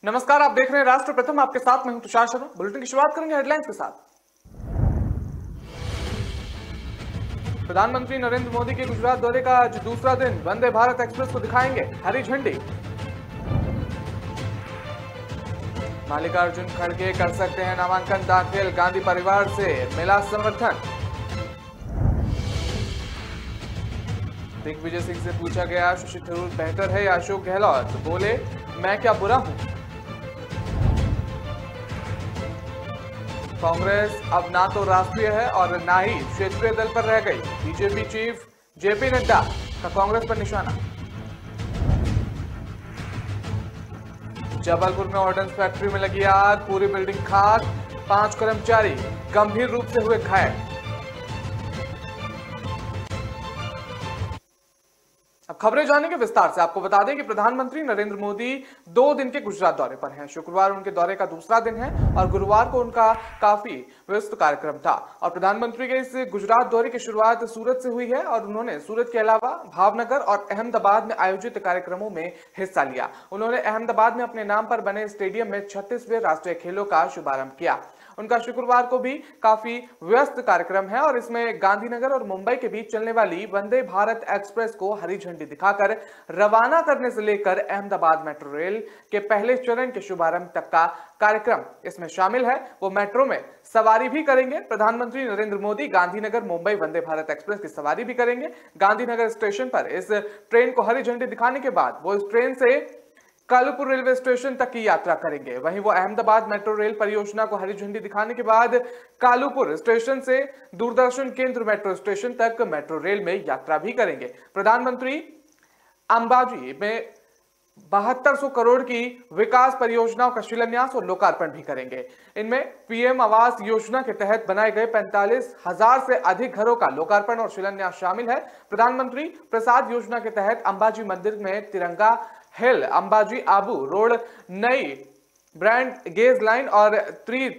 नमस्कार, आप देख रहे हैं राष्ट्र प्रथम। आपके साथ मैं हूं तुषार शर्मा। बुलेटिन की शुरुआत करेंगे हेडलाइंस के साथ। प्रधानमंत्री नरेंद्र मोदी के गुजरात दौरे का आज दूसरा दिन। वंदे भारत एक्सप्रेस को दिखाएंगे हरी झंडी। मल्लिकार्जुन खड़गे कर सकते हैं नामांकन दाखिल, गांधी परिवार से मिला समर्थन। दिग्विजय सिंह से पूछा गया शशि थरूर बेहतर है या अशोक गहलोत, बोले मैं क्या बुरा हूं। कांग्रेस अब ना तो राष्ट्रीय है और ना ही क्षेत्रीय दल पर रह गई। बीजेपी चीफ जेपी नड्डा का कांग्रेस पर निशाना। जबलपुर में ऑर्डिनेंस फैक्ट्री में लगी आग, पूरी बिल्डिंग खाक, 5 कर्मचारी गंभीर रूप से हुए घायल। अब खबरें जानेंगे विस्तार से। आपको बता दें कि प्रधानमंत्री नरेंद्र मोदी 2 दिन के गुजरात दौरे पर हैं। शुक्रवार उनके दौरे का दूसरा दिन है और गुरुवार को उनका काफी व्यस्त कार्यक्रम था। और प्रधानमंत्री के इस गुजरात दौरे की शुरुआत सूरत से हुई है और उन्होंने सूरत के अलावा भावनगर और अहमदाबाद में आयोजित कार्यक्रमों में हिस्सा लिया। उन्होंने अहमदाबाद में अपने नाम पर बने स्टेडियम में 36वें राष्ट्रीय खेलों का शुभारंभ किया। उनका शुक्रवार को भी काफी व्यस्त कार्यक्रम है और इसमें गांधीनगर और मुंबई के बीच चलने वाली वंदे भारत एक्सप्रेस को हरी झंडी दिखाकर रवाना करने से लेकर अहमदाबाद मेट्रो रेल के पहले चरण के शुभारंभ तक का कार्यक्रम इसमें शामिल है। वो मेट्रो में सवारी भी करेंगे। प्रधानमंत्री नरेंद्र मोदी गांधीनगर मुंबई वंदे भारत एक्सप्रेस की सवारी भी करेंगे। गांधीनगर स्टेशन पर इस ट्रेन को हरी झंडी दिखाने के बाद वो इस ट्रेन से कालूपुर रेलवे स्टेशन तक की यात्रा करेंगे। वहीं वो अहमदाबाद मेट्रो रेल परियोजना को हरी झंडी दिखाने के बाद कालूपुर स्टेशन से दूरदर्शन केंद्र मेट्रो स्टेशन तक मेट्रो रेल में यात्रा भी करेंगे। प्रधानमंत्री अंबाजी में 7200 करोड़ की विकास परियोजनाओं का शिलान्यास और लोकार्पण भी करेंगे। इनमें पीएम आवास योजना के तहत बनाए गए 45,000 से अधिक घरों का लोकार्पण और शिलान्यास शामिल है। प्रधानमंत्री प्रसाद योजना के तहत अंबाजी मंदिर में तिरंगा हिल, अंबाजी आबू रोड, नई ब्रांड गेज लाइन और त्रि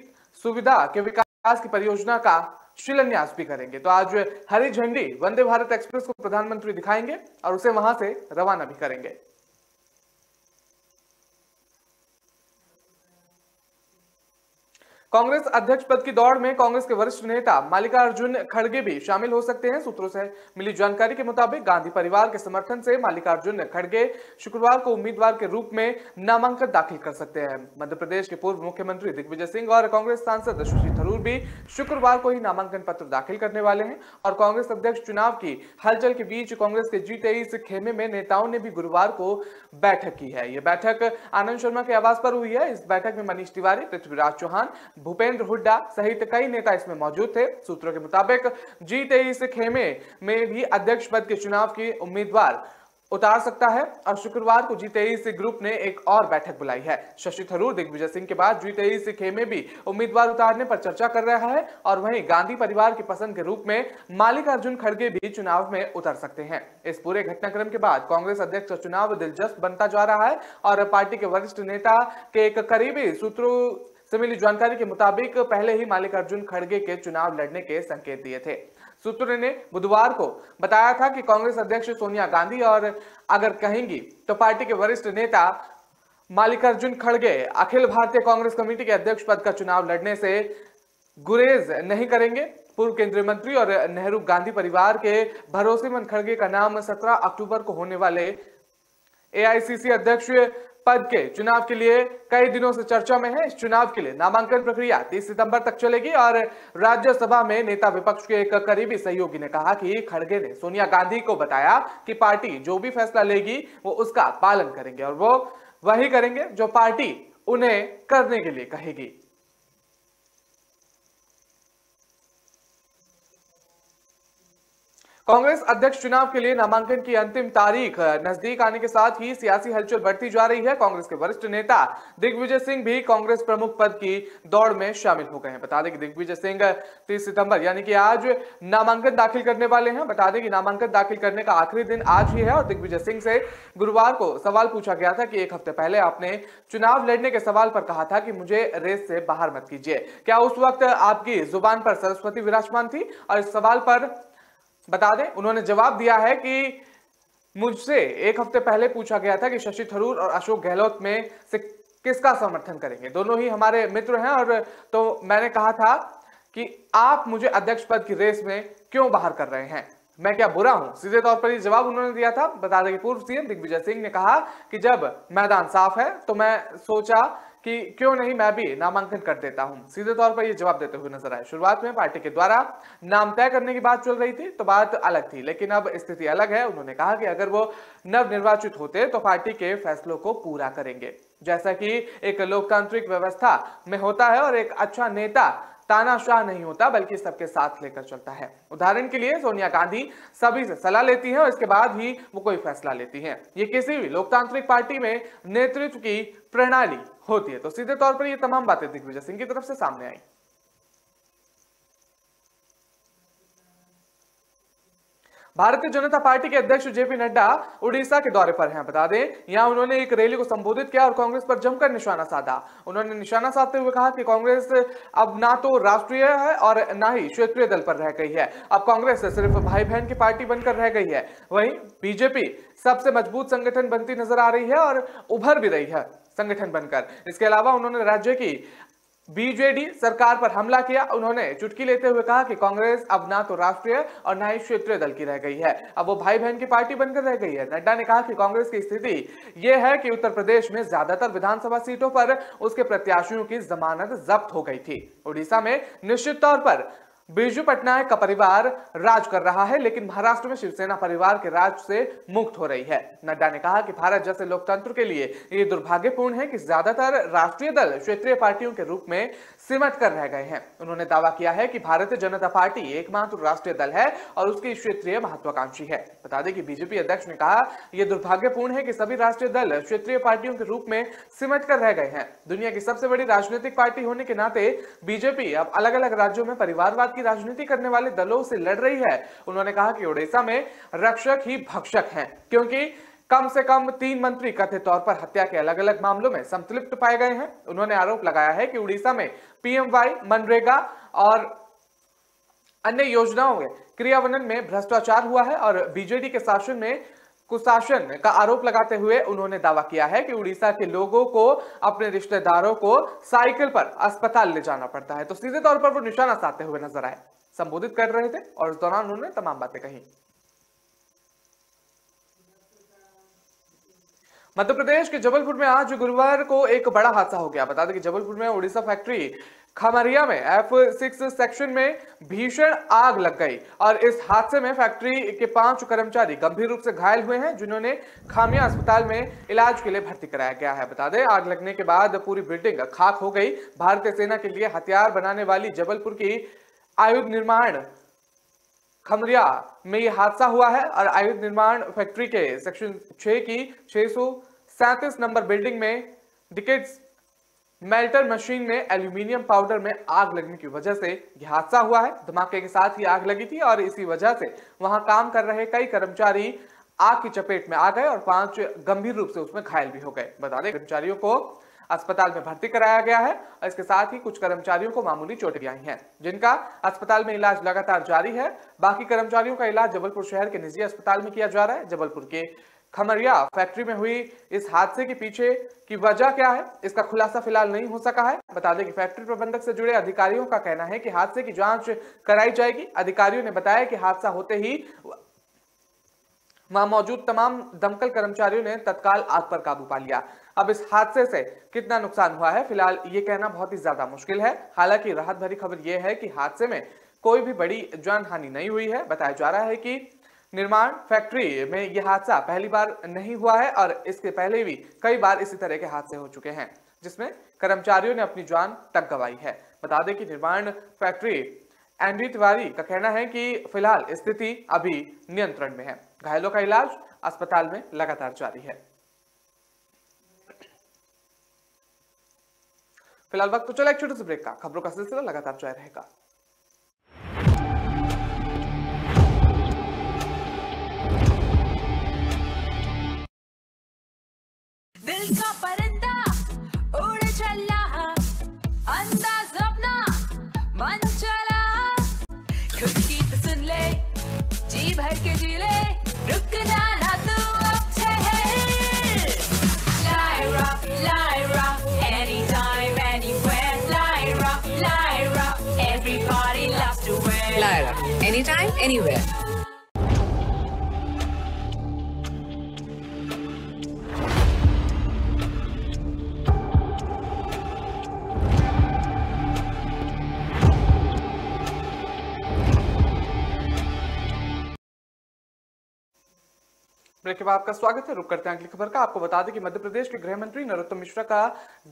सुविधा के विकास की परियोजना का शिलान्यास भी करेंगे। तो आज हरी झंडी वंदे भारत एक्सप्रेस को प्रधानमंत्री दिखाएंगे और उसे वहां से रवाना भी करेंगे। कांग्रेस अध्यक्ष पद की दौड़ में कांग्रेस के वरिष्ठ नेता मल्लिकार्जुन खड़गे भी शामिल हो सकते हैं। सूत्रों से मिली जानकारी के मुताबिक गांधी परिवार के समर्थन से मल्लिकार्जुन खड़गे शुक्रवार को उम्मीदवार के रूप में नामांकन दाखिल कर सकते हैं। मध्य प्रदेश के पूर्व मुख्यमंत्री दिग्विजय सिंह और कांग्रेस सांसद शशि थरूर भी शुक्रवार को ही नामांकन पत्र दाखिल करने वाले हैं। और कांग्रेस अध्यक्ष चुनाव की हलचल के बीच कांग्रेस के G23 खेमे में नेताओं ने भी गुरुवार को बैठक की है। यह बैठक आनंद शर्मा के आवास पर हुई है। इस बैठक में मनीष तिवारी, पृथ्वीराज चौहान, भूपेंद्र हुड्डा सहित कई नेता इसमें मौजूद थे। सूत्रों के मुताबिक G23 खेमे में भी अध्यक्ष पद के चुनाव की उम्मीदवार उतार सकता है और शुक्रवार को G23 ग्रुप ने एक और बैठक बुलाई है। शशि थरूर दिग्विजय सिंह के बाद G23 खेमे भी उम्मीदवार उतारने पर चर्चा कर रहा है और वहीं गांधी परिवार की पसंद के रूप में मल्लिकार्जुन खड़गे भी चुनाव में उतर सकते हैं। इस पूरे घटनाक्रम के बाद कांग्रेस अध्यक्ष का चुनाव दिलचस्प बनता जा रहा है और पार्टी के वरिष्ठ नेता के एक करीबी सूत्रों से मिली जानकारी के मुताबिक पहले ही मल्लिकार्जुन खड़गे के चुनाव लड़ने के संकेत दिए थे। सूत्रों ने बुधवार को बताया था कि कांग्रेस अध्यक्ष सोनिया गांधी और अगर कहेंगी तो पार्टी के वरिष्ठ नेता मल्लिकार्जुन खड़गे अखिल भारतीय कांग्रेस कमेटी के अध्यक्ष पद का चुनाव लड़ने से गुरेज नहीं करेंगे। पूर्व केंद्रीय मंत्री और नेहरू गांधी परिवार के भरोसेमंद खड़गे का नाम 17 अक्टूबर को होने वाले AICC अध्यक्ष पद के चुनाव के लिए कई दिनों से चर्चा में है। इस चुनाव के लिए नामांकन प्रक्रिया 30 सितंबर तक चलेगी और राज्यसभा में नेता विपक्ष के एक करीबी सहयोगी ने कहा कि खड़गे ने सोनिया गांधी को बताया कि पार्टी जो भी फैसला लेगी वो उसका पालन करेंगे और वो वही करेंगे जो पार्टी उन्हें करने के लिए कहेगी। कांग्रेस अध्यक्ष चुनाव के लिए नामांकन की अंतिम तारीख नजदीक आने के साथ ही सियासी हलचल बढ़ती जा रही है। कांग्रेस के वरिष्ठ नेता दिग्विजय सिंह भी कांग्रेस प्रमुख पद की दौड़ में शामिल हो गए हैं। बता दें कि दिग्विजय सिंह 30 सितंबर यानी कि आज नामांकन दाखिल करने वाले हैं। बता दें कि नामांकन दाखिल करने का आखिरी दिन आज ही है और दिग्विजय सिंह से गुरुवार को सवाल पूछा गया था कि 1 हफ्ते पहले आपने चुनाव लड़ने के सवाल पर कहा था कि मुझे रेस से बाहर मत कीजिए, क्या उस वक्त आपकी जुबान पर सरस्वती विराजमान थी? और इस सवाल पर बता दें उन्होंने जवाब दिया है कि मुझसे 1 हफ्ते पहले पूछा गया था कि शशि थरूर और अशोक गहलोत में से किसका समर्थन करेंगे? दोनों ही हमारे मित्र हैं और तो मैंने कहा था कि आप मुझे अध्यक्ष पद की रेस में क्यों बाहर कर रहे हैं, मैं क्या बुरा हूं? सीधे तौर पर ये जवाब उन्होंने दिया था। बता दें कि पूर्व सीएम दिग्विजय सिंह ने कहा कि जब मैदान साफ है तो मैं सोचा कि क्यों नहीं मैं भी नामांकन कर देता हूं। सीधे तौर पर ये जवाब देते हुए नजर आए। शुरुआत में पार्टी के द्वारा नाम तय करने की बात चल रही थी तो बात अलग थी, लेकिन अब स्थिति अलग है। उन्होंने कहा कि अगर वो नवनिर्वाचित होते तो पार्टी के फैसलों को पूरा करेंगे, जैसा कि एक लोकतांत्रिक व्यवस्था में होता है और एक अच्छा नेता तानाशाह नहीं होता बल्कि सबके साथ लेकर चलता है। उदाहरण के लिए सोनिया गांधी सभी से सलाह लेती हैं और इसके बाद ही वो कोई फैसला लेती हैं। ये किसी भी लोकतांत्रिक पार्टी में नेतृत्व की प्रणाली होती है। तो सीधे तौर पर ये तमाम बातें दिग्विजय सिंह की तरफ से सामने आई। भारतीय जनता पार्टी के अध्यक्ष जेपी नड्डा उड़ीसा के दौरे पर हैं। बता दें, यहां उन्होंने एक रैली को संबोधित किया और कांग्रेस पर जमकर निशाना साधा। उन्होंने निशाना साधते हुए कहा कि कांग्रेस अब ना तो राष्ट्रीय है और ना ही क्षेत्रीय दल पर रह गई है। अब कांग्रेस सिर्फ भाई बहन की पार्टी बनकर रह गई है। वहीं बीजेपी सबसे मजबूत संगठन बनती नजर आ रही है और उभर भी रही है संगठन बनकर। इसके अलावा उन्होंने राज्य की बीजेडी सरकार पर हमला किया। उन्होंने चुटकी लेते हुए कहा कि कांग्रेस अब ना तो राष्ट्रीय और ना ही क्षेत्रीय दल की रह गई है, अब वो भाई बहन की पार्टी बनकर रह गई है। नड्डा ने कहा कि कांग्रेस की स्थिति यह है कि उत्तर प्रदेश में ज्यादातर विधानसभा सीटों पर उसके प्रत्याशियों की जमानत जब्त हो गई थी। उड़ीसा में निश्चित तौर पर बिरजू पटनायक का परिवार राज कर रहा है, लेकिन महाराष्ट्र में शिवसेना परिवार के राज से मुक्त हो रही है। नड्डा ने कहा कि भारत जैसे लोकतंत्र के लिए ये दुर्भाग्यपूर्ण है कि ज्यादातर राष्ट्रीय दल क्षेत्रीय पार्टियों के रूप में सिमट कर रह गए हैं। उन्होंने दावा किया है कि भारतीय जनता पार्टी एकमात्र राष्ट्रीय दल है और उसकी क्षेत्रीय महत्वाकांक्षी है। बता दें कि बीजेपी अध्यक्ष ने कहा यह दुर्भाग्यपूर्ण है कि सभी राष्ट्रीय दल क्षेत्रीय पार्टियों के रूप में सिमट कर रह गए हैं। दुनिया की सबसे बड़ी राजनीतिक पार्टी होने के नाते बीजेपी अब अलग अलग राज्यों में परिवारवाद की राजनीति करने वाले दलों से लड़ रही है। उन्होंने कहा कि ओडिशा में रक्षक ही भक्षक हैं, क्योंकि कम से कम 3 मंत्री कथित तौर पर हत्या के अलग अलग मामलों में संलिप्त पाए गए हैं। उन्होंने आरोप लगाया है कि उड़ीसा में पीएमवाई, मनरेगा और अन्य योजनाओं के क्रियान्वयन में भ्रष्टाचार हुआ है और बीजेडी के शासन में कुशासन का आरोप लगाते हुए उन्होंने दावा किया है कि उड़ीसा के लोगों को अपने रिश्तेदारों को साइकिल पर अस्पताल ले जाना पड़ता है। तो सीधे तौर पर वो निशाना साधते हुए नजर आए, संबोधित कर रहे थे और इस दौरान उन्होंने तमाम बातें कही। मध्य प्रदेश के जबलपुर में आज गुरुवार को एक बड़ा हादसा हो गया। बता दें कि जबलपुर में उड़ीसा फैक्ट्री खमरिया में F6 सेक्शन में भीषण आग लग गई और इस हादसे में फैक्ट्री के 5 कर्मचारी गंभीर रूप से घायल हुए हैं, जिन्होंने खामिया अस्पताल में इलाज के लिए भर्ती कराया गया है। बता दें, आग लगने के बाद पूरी बिल्डिंग खाक हो गई। भारतीय सेना के लिए हथियार बनाने वाली जबलपुर की आयुध निर्माण खमरिया में यह हादसा हुआ है और आयुध निर्माण फैक्ट्री के सेक्शन 6 की 637 नंबर बिल्डिंग में डिकेट्स मेल्टर मशीन में एल्यूमिनियम पाउडर में आग लगने की वजह से यह हादसा हुआ है। धमाके के साथ ही आग लगी थी और इसी वजह से वहां काम कर रहे कई कर्मचारी आग की चपेट में आ गए और 5 गंभीर रूप से उसमें घायल भी हो गए। बता दें, कर्मचारियों को अस्पताल में भर्ती कराया गया है और इसके साथ ही कुछ कर्मचारियों को मामूली चोटें आई हैं, जिनका अस्पताल में इलाज लगातार जारी है। बाकी कर्मचारियों का इलाज जबलपुर शहर के निजी अस्पताल में किया जा रहा है। जबलपुर के खमरिया फैक्ट्री में हुई इस हादसे के पीछे की वजह क्या है, इसका खुलासा फिलहाल नहीं हो सका है। बता दें कि फैक्ट्री प्रबंधक से जुड़े अधिकारियों का कहना है कि हादसे की जांच कराई जाएगी। अधिकारियों ने बताया कि हादसा होते ही वहां मौजूद तमाम दमकल कर्मचारियों ने तत्काल आग पर काबू पा लिया। अब इस हादसे से कितना नुकसान हुआ है फिलहाल ये कहना बहुत ही ज्यादा मुश्किल है। हालांकि राहत भरी खबर यह है कि हादसे में कोई भी बड़ी जान हानि नहीं हुई है। बताया जा रहा है कि निर्माण फैक्ट्री में यह हादसा पहली बार नहीं हुआ है और इसके पहले भी कई बार इसी तरह के हादसे हो चुके हैं, जिसमें कर्मचारियों ने अपनी जान तक गंवाई है। बता दें कि निर्माण फैक्ट्री एनडी तिवारी का कहना है कि फिलहाल स्थिति अभी नियंत्रण में है। घायलों का इलाज अस्पताल में लगातार जारी है। फिलहाल वक्त तो चला एक छोटे से ब्रेक का। खबरों का सिलसिला लगातार जारी रहेगा। दिल का परिंदा उड़ चला, अंदाज अपना मन चला, खुद की तो सुन ले, जी भर के जी ले, रुकना ना तू अब ठहर। Lyra, Lyra, anytime, anywhere. Break के बाद आपका स्वागत है। रुक करते हैं अगली खबर का। आपको बता दें कि मध्य प्रदेश के गृह मंत्री नरोत्तम मिश्रा का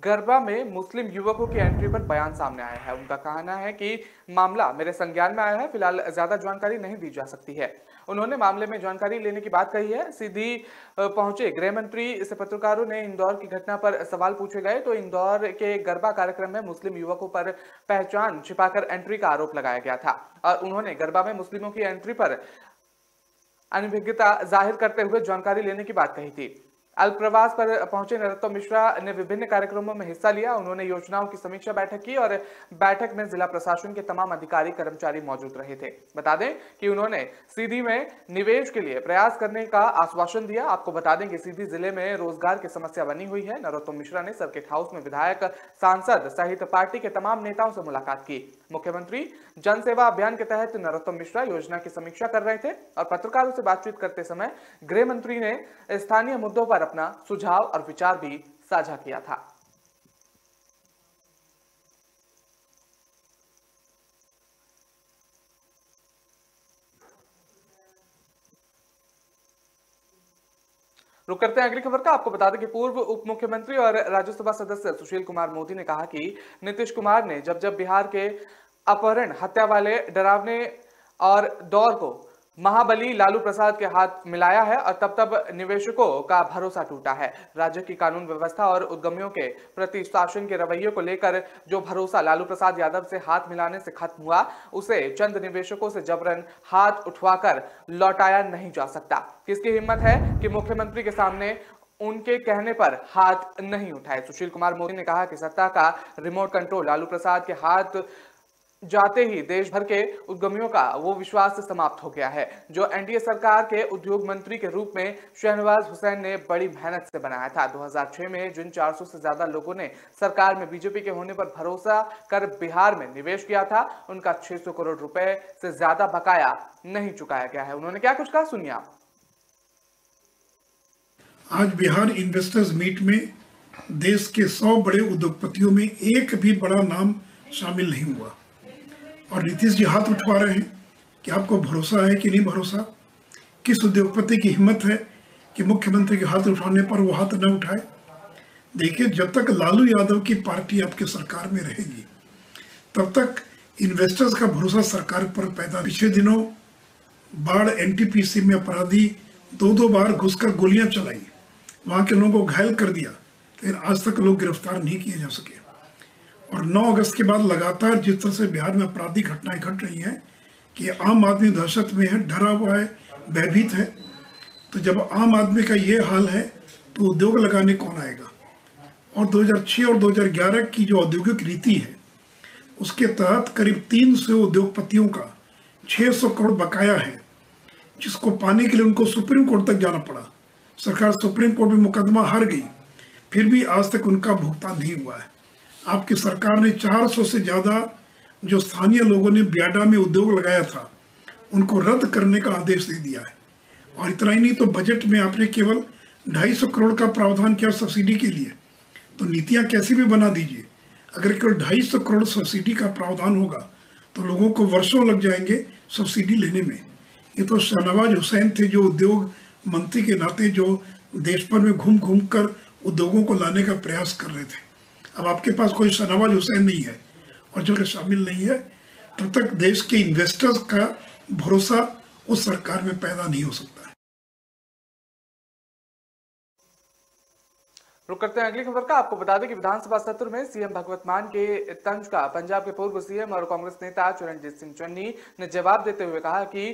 गरबा में मुस्लिम युवकों की एंट्री पर बयान सामने आया है। उनका कहना है कि मामला मेरे संज्ञान में आया है, फिलहाल ज्यादा जानकारी नहीं दी जा सकती है। उन्होंने मामले में जानकारी लेने की बात कही है। सीधी पहुंचे गृह मंत्री से पत्रकारों ने इंदौर की घटना पर सवाल पूछे गए तो इंदौर के गरबा कार्यक्रम में मुस्लिम युवकों पर पहचान छिपाकर एंट्री का आरोप लगाया गया था और उन्होंने गरबा में मुस्लिमों की एंट्री पर अनभिज्ञता जाहिर करते हुए जानकारी लेने की बात कही थी। अल्पप्रवास पर पहुंचे नरोत्तम मिश्रा ने विभिन्न कार्यक्रमों में हिस्सा लिया। उन्होंने योजनाओं की समीक्षा बैठक की और बैठक में जिला प्रशासन के तमाम अधिकारी कर्मचारी मौजूद रहे थे। बता दें कि उन्होंने सीधी में निवेश के लिए प्रयास करने का आश्वासन दिया। आपको बता दें कि सीधी जिले में रोजगार की समस्या बनी हुई है। नरोत्तम मिश्रा ने सर्किट हाउस में विधायक, सांसद सहित पार्टी के तमाम नेताओं से मुलाकात की। मुख्यमंत्री जन सेवा अभियान के तहत नरोत्तम मिश्रा योजना की समीक्षा कर रहे थे और पत्रकारों से बातचीत करते समय गृह मंत्री ने स्थानीय मुद्दों पर अपना सुझाव और विचार भी साझा किया था। रुक करते हैं अगली खबर का। आपको बता दें कि पूर्व उप मुख्यमंत्री और राज्यसभा सदस्य सुशील कुमार मोदी ने कहा कि नीतीश कुमार ने जब जब बिहार के अपहरण, हत्या वाले डरावने और दौर को महाबली लालू प्रसाद के हाथ मिलाया है और तब तब निवेशकों का भरोसा टूटा है। राज्य की कानून व्यवस्था और उद्यमियों के प्रति शासन के रवैये को लेकर जो भरोसा लालू प्रसाद यादव से हाथ मिलाने से खत्म हुआ, उसे चंद निवेशकों से जबरन हाथ उठवाकर लौटाया नहीं जा सकता। किसकी हिम्मत है कि मुख्यमंत्री के सामने उनके कहने पर हाथ नहीं उठाए। सुशील कुमार मोदी ने कहा कि सत्ता का रिमोट कंट्रोल लालू प्रसाद के हाथ जाते ही देश भर के उद्यमियों का वो विश्वास समाप्त हो गया है जो एनडीए सरकार के उद्योग मंत्री के रूप में शहनवाज हुसैन ने बड़ी मेहनत से बनाया था। 2006 में जिन 400 से ज्यादा लोगों ने सरकार में बीजेपी के होने पर भरोसा कर बिहार में निवेश किया था, उनका 600 करोड़ रुपए से ज्यादा बकाया नहीं चुकाया गया है। उन्होंने क्या कुछ कहा, सुनिए आप। आज बिहार इन्वेस्टर्स मीट में देश के 100 बड़े उद्योगपतियों में एक भी बड़ा नाम शामिल नहीं हुआ और नीतीश जी हाथ उठवा रहे हैं कि आपको भरोसा है कि नहीं भरोसा। किस उद्योगपति की हिम्मत है कि मुख्यमंत्री के हाथ उठाने पर वो हाथ न उठाए। देखिए, जब तक लालू यादव की पार्टी आपके सरकार में रहेगी तब तक इन्वेस्टर्स का भरोसा सरकार पर पैदा। पिछले दिनों बाढ़ एनटीपीसी में अपराधी 2-2 बार घुसकर गोलियां चलाई, वहां के लोगों को घायल कर दिया, लेकिन आज तक लोग गिरफ्तार नहीं किए जा सके। और 9 अगस्त के बाद लगातार जिस तरह से बिहार में आपराधिक घटनाएं घट रही हैं कि आम आदमी दहशत में है, डरा हुआ है, भयभीत है, तो जब आम आदमी का ये हाल है तो उद्योग लगाने कौन आएगा। और 2006 और 2011 की जो औद्योगिक नीति है उसके तहत करीब 300 उद्योगपतियों का 600 करोड़ बकाया है, जिसको पाने के लिए उनको सुप्रीम कोर्ट तक जाना पड़ा। सरकार सुप्रीम कोर्ट में मुकदमा हार गई, फिर भी आज तक उनका भुगतान नहीं हुआ है। आपकी सरकार ने 400 से ज़्यादा जो स्थानीय लोगों ने बियाडा में उद्योग लगाया था उनको रद्द करने का आदेश दे दिया है। और इतना ही नहीं, तो बजट में आपने केवल 250 करोड़ का प्रावधान किया सब्सिडी के लिए। तो नीतियां कैसी भी बना दीजिए, अगर केवल 250 करोड़ सब्सिडी का प्रावधान होगा तो लोगों को वर्षों लग जाएंगे सब्सिडी लेने में। ये तो शहनवाज हुसैन थे जो उद्योग मंत्री के नाते जो देश भर में घूम घूम कर उद्योगों को लाने का प्रयास कर रहे थे। अब आपके पास कोई शहनवाज हुसैन नहीं है और जो शामिल नहीं है, तब तक देश के इन्वेस्टर्स का भरोसा उस सरकार में पैदा नहीं हो सकता है। रुक करते हैं अगली खबर का। आपको बता दें कि विधानसभा सत्र में सीएम भगवत मान के तंज का पंजाब के पूर्व सीएम और कांग्रेस नेता चरणजीत सिंह चन्नी ने जवाब देते हुए कहा कि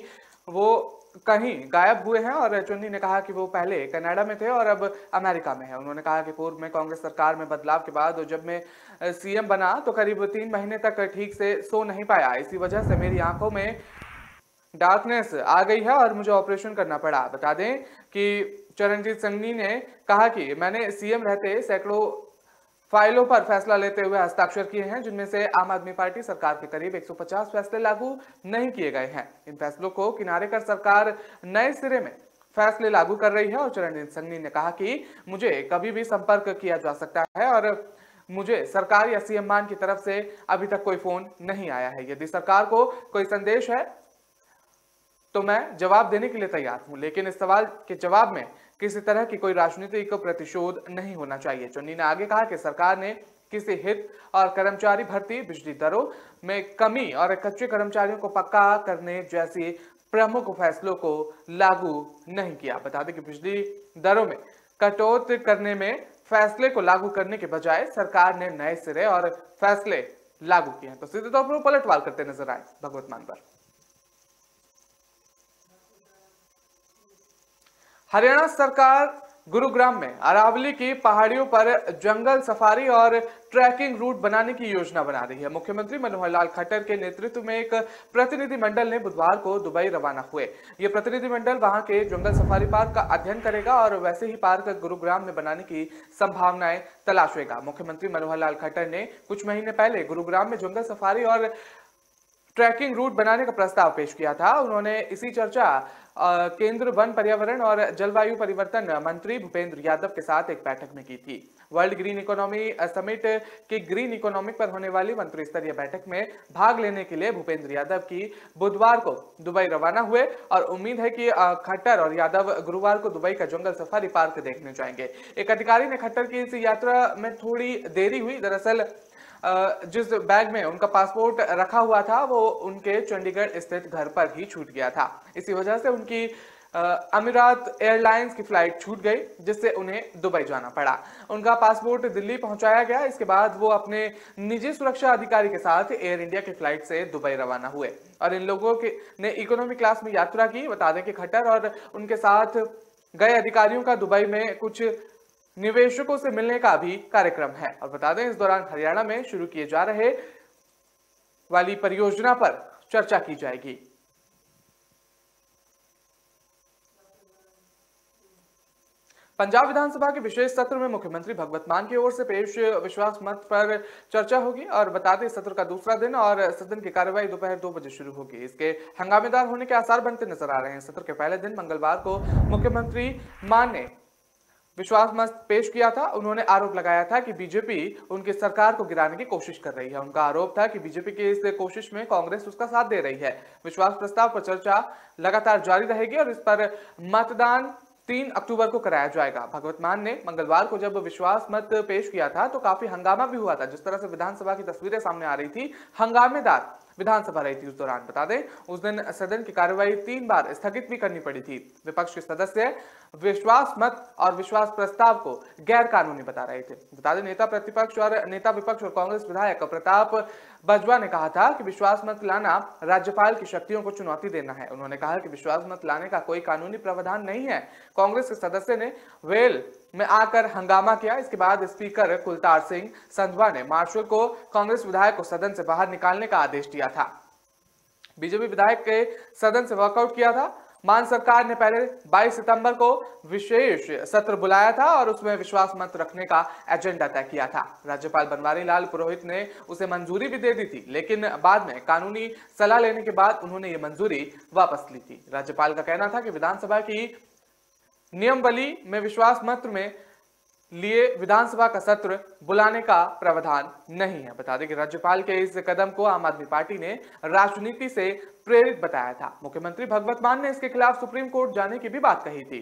वो कहीं गायब हुए हैं और चुन्नी ने कहा कि वो पहले कनाडा में थे और अब अमेरिका में है। उन्होंने कहा कि पूर्व में कांग्रेस सरकार में बदलाव के बाद जब मैं सीएम बना तो करीब 3 महीने तक ठीक से सो नहीं पाया, इसी वजह से मेरी आंखों में डार्कनेस आ गई है और मुझे ऑपरेशन करना पड़ा। बता दें कि चरणजीत सिंह ने कहा कि मैंने सीएम रहते सैकड़ों फाइलों पर फैसला लेते हुए हस्ताक्षर किए हैं, जिनमें से आम आदमी पार्टी सरकार के करीब 150 फैसले लागू नहीं किए गए हैं। इन फैसलों को किनारे कर सरकार नए सिरे में फैसले लागू कर रही है और चरणजीत संघनी ने कहा कि मुझे कभी भी संपर्क किया जा सकता है और मुझे सरकार या सीएम मान की तरफ से अभी तक कोई फोन नहीं आया है। यदि सरकार को कोई संदेश है तो मैं जवाब देने के लिए तैयार हूं, लेकिन इस सवाल के जवाब में किसी तरह की कोई राजनीतिक प्रतिशोध नहीं होना चाहिए। चुन्नी ने आगे कहा कि सरकार ने किसी हित और कर्मचारी भर्ती, बिजली दरों में कमी और कच्चे कर्मचारियों को पक्का करने जैसी प्रमुख फैसलों को लागू नहीं किया। बता दें कि बिजली दरों में कटौती करने में फैसले को लागू करने के बजाय सरकार ने नए सिरे और फैसले लागू किए हैं। तो सीधे तौर पर पलटवार करते नजर आए भगवत मान पर। हरियाणा सरकार गुरुग्राम में अरावली की पहाड़ियों पर जंगल सफारी और ट्रैकिंग रूट बनाने की योजना बना रही है। मुख्यमंत्री मनोहर लाल खट्टर के नेतृत्व में एक प्रतिनिधिमंडल ने बुधवार को दुबई रवाना हुए। यह प्रतिनिधिमंडल वहां के जंगल सफारी पार्क का अध्ययन करेगा और वैसे ही पार्क गुरुग्राम में बनाने की संभावनाएं तलाशेगा। मुख्यमंत्री मनोहर लाल खट्टर ने कुछ महीने पहले गुरुग्राम में जंगल सफारी और ट्रैकिंग रूट बनाने का प्रस्ताव पेश किया था। उन्होंने इसी चर्चा केंद्र वन, पर्यावरण और जलवायु परिवर्तन मंत्री भूपेंद्र यादव के साथ एक बैठक में की थी। वर्ल्ड ग्रीन इकोनॉमी समिट की ग्रीन इकोनॉमिक पर होने वाली मंत्री स्तरीय बैठक में भाग लेने के लिए भूपेंद्र यादव की बुधवार को दुबई रवाना हुए और उम्मीद है कि खट्टर और यादव गुरुवार को दुबई का जंगल सफारी पार्क देखने जाएंगे। एक अधिकारी ने खट्टर की इस यात्रा में थोड़ी देरी हुई। दरअसल जिस बैग में उनका पासपोर्ट रखा हुआ था वो उनके चंडीगढ़ स्थित घर पर ही छूट गया था। इसी वजह से उनकी अमीरात एयरलाइंस की फ्लाइट छूट गई, जिससे उन्हें दुबई जाना पड़ा। उनका पासपोर्ट दिल्ली पहुंचाया गया। इसके बाद वो अपने निजी सुरक्षा अधिकारी के साथ एयर इंडिया की फ्लाइट से दुबई रवाना हुए और इन लोगों के ने इकोनॉमी क्लास में यात्रा की। बता दें कि खट्टर और उनके साथ गए अधिकारियों का दुबई में कुछ निवेशकों से मिलने का भी कार्यक्रम है। और बता दें इस दौरान हरियाणा में शुरू किए जा रहे वाली परियोजना पर चर्चा की जाएगी। पंजाब विधानसभा के विशेष सत्र में मुख्यमंत्री भगवत मान की ओर से पेश विश्वास मत पर चर्चा होगी और बता दें सत्र का दूसरा दिन और सदन की कार्यवाही दोपहर 2 बजे शुरू होगी। इसके हंगामेदार होने के आसार बनते नजर आ रहे हैं। सत्र के पहले दिन मंगलवार को मुख्यमंत्री मान ने विश्वास मत पेश किया था। उन्होंने आरोप लगाया था कि बीजेपी उनकी सरकार को गिराने की कोशिश कर रही है। उनका आरोप था कि बीजेपी की इस कोशिश में कांग्रेस उसका साथ दे रही है। विश्वास प्रस्ताव पर चर्चा लगातार जारी रहेगी और इस पर मतदान 3 अक्टूबर को कराया जाएगा। भगवत मान ने मंगलवार को जब विश्वास मत पेश किया था तो काफी हंगामा भी हुआ था। जिस तरह से विधानसभा की तस्वीरें सामने आ रही थी, हंगामेदार विधानसभा रही थी। उस दौरान बता दें उस दिन सदन की कार्यवाही 3 बार स्थगित भी करनी पड़ी थी। विपक्ष के सदस्य विश्वास मत और विश्वास प्रस्ताव को गैर कानूनी बता रहे थे। बता दें नेता विपक्ष और कांग्रेस विधायक प्रताप बजवा ने कहा था कि विश्वास मत लाना राज्यपाल की शक्तियों को चुनौती देना है। उन्होंने कहा कि विश्वास मत लाने का कोई कानूनी प्रावधान नहीं है। कांग्रेस के सदस्य ने वेल में आकर हंगामा किया। इसके बाद स्पीकर कुलतार सिंह संधवा ने मार्शल को कांग्रेस विधायक को सदन से बाहर निकालने का आदेश दिया था। बीजेपी विधायक के सदन से वॉकआउट किया था। मान सरकार ने पहले 22 सितंबर को विशेष सत्र बुलाया था और उसमें विश्वास मत रखने का एजेंडा तय किया था। राज्यपाल बनवारी लाल पुरोहित ने उसे मंजूरी भी दे दी थी, लेकिन बाद में कानूनी सलाह लेने के बाद उन्होंने ये मंजूरी वापस ली थी। राज्यपाल का कहना था कि विधानसभा की नियमावली में विश्वास मत में लिए विधानसभा का सत्र बुलाने का प्रावधान नहीं है। बता दें कि राज्यपाल के इस कदम को आम आदमी पार्टी ने राजनीति से प्रेरित बताया था। मुख्यमंत्री भगवत मान ने इसके खिलाफ सुप्रीम कोर्ट जाने की भी बात कही थी।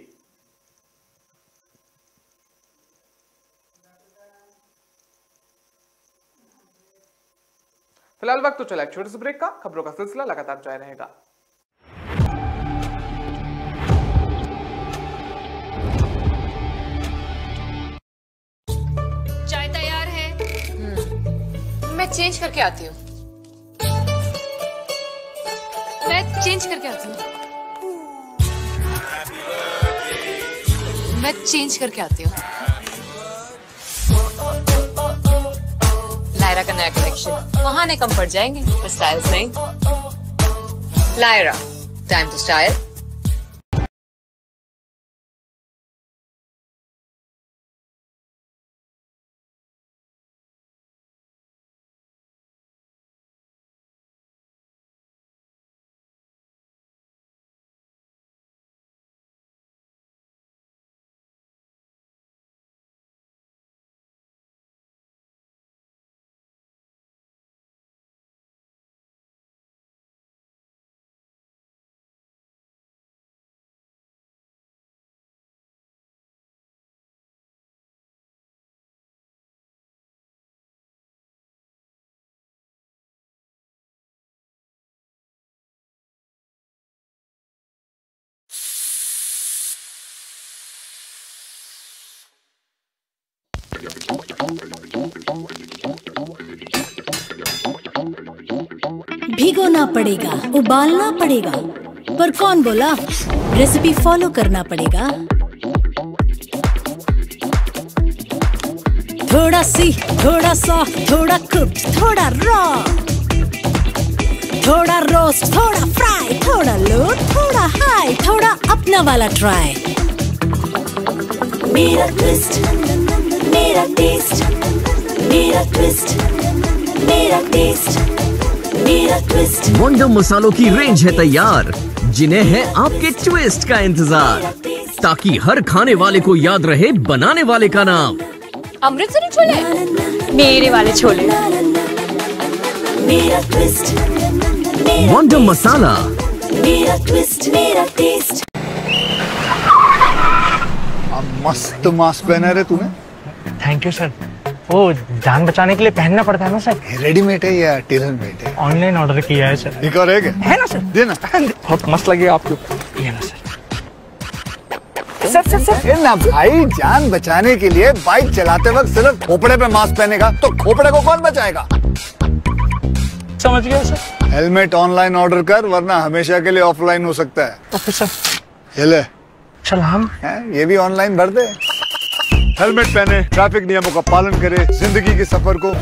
फिलहाल वक्त तो चला एक छोटे से ब्रेक का। खबरों का सिलसिला लगातार जारी रहेगा। चाय तैयार है। मैं चेंज करके आती हूँ। मैं चेंज करके आती हूँ। लायरा का नया कलेक्शन बहाने कम पड़ जाएंगे पर स्टाइल्स नहीं। Lyra, time to style. भिगोना पड़ेगा, उबालना पड़ेगा, पर कौन बोला? रेसिपी फॉलो करना पड़ेगा। थोड़ा सी, थोड़ा सॉफ्ट, थोड़ा कुक्ड, थोड़ा रॉ, थोड़ा रोस्ट, थोड़ा फ्राई, थोड़ा लो, थोड़ा हाई, थोड़ा अपना वाला ट्राई। मेरा ट्विस्ट, मेरा टेस्ट, मेरा ट्विस्ट, मेरा टेस्ट, मेरा ट्विस्ट। वंडर मसालों की रेंज है तैयार, जिन्हें है आपके ट्विस्ट का इंतजार, ताकि हर खाने वाले को याद रहे बनाने वाले का नाम। अमृतसरी छोले, मेरे वाले छोले। मेरा ट्विस्ट, वंडर मसाला, मेरा ट्विस्ट, मेरा टेस्ट। मस्त मास्क पहना रे तूने। Thank you sir. वो जान बचाने के लिए पहनना पड़ता है ना सर। रेडीमेड है या टेलर मेड है? ऑनलाइन ऑर्डर किया है सर। एक और है क्या? है ना सर। देना। बहुत मस्त लगेगा आपको। ये ना सर। सर ना भाई, जान बचाने के लिए बाइक चलाते वक्त सिर्फ खोपड़े पे मास्क पहनेगा तो खोपड़े को कौन बचाएगा? समझ गया सर। हेलमेट ऑनलाइन ऑर्डर कर, वरना हमेशा के लिए ऑफलाइन हो सकता है। Okay sir. ये ले। चल हम ये भी ऑनलाइन भर दे। हेलमेट पहने, ट्रैफिक नियमों का पालन करे, जिंदगी के सफर को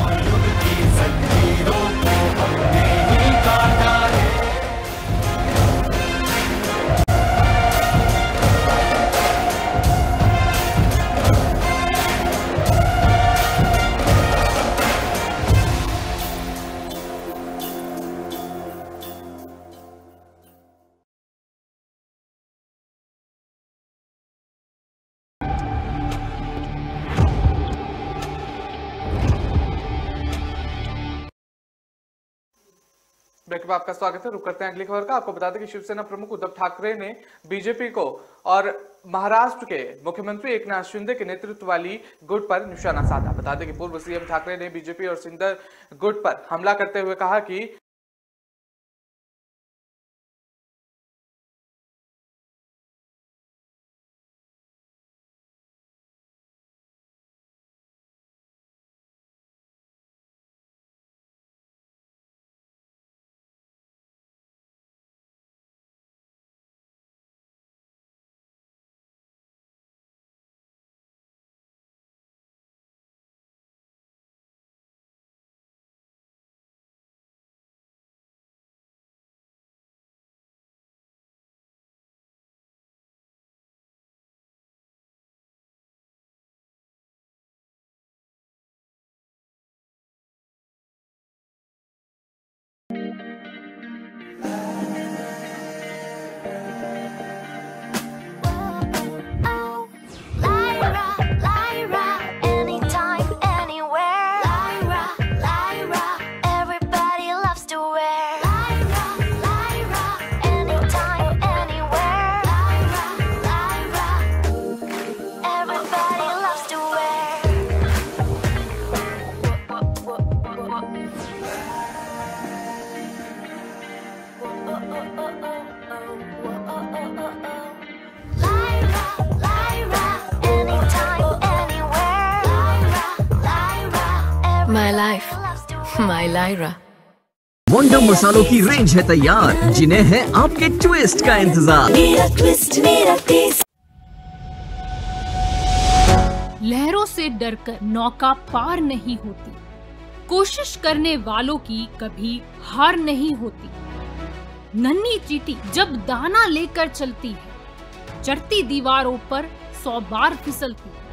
ब्रेक में आपका स्वागत है। रुक करते हैं अगली खबर का। आपको बता दें कि शिवसेना प्रमुख उद्धव ठाकरे ने बीजेपी को और महाराष्ट्र के मुख्यमंत्री एकनाथ शिंदे के नेतृत्व वाली गुट पर निशाना साधा। बता दें कि पूर्व सीएम ठाकरे ने बीजेपी और शिंदे गुट पर हमला करते हुए कहा कि My life, my Lyra. Wonder मसालों की रेंज है तैयार, जिन्हें है आपके ट्विस्ट का इंतजार। मेरा ट्विस्ट, मेरा टेस्ट। लहरों से डरकर नौका पार नहीं होती, कोशिश करने वालों की कभी हार नहीं होती। नन्ही चींटी जब दाना लेकर चलती है, चढ़ती दीवारों पर 100 बार फिसलती है।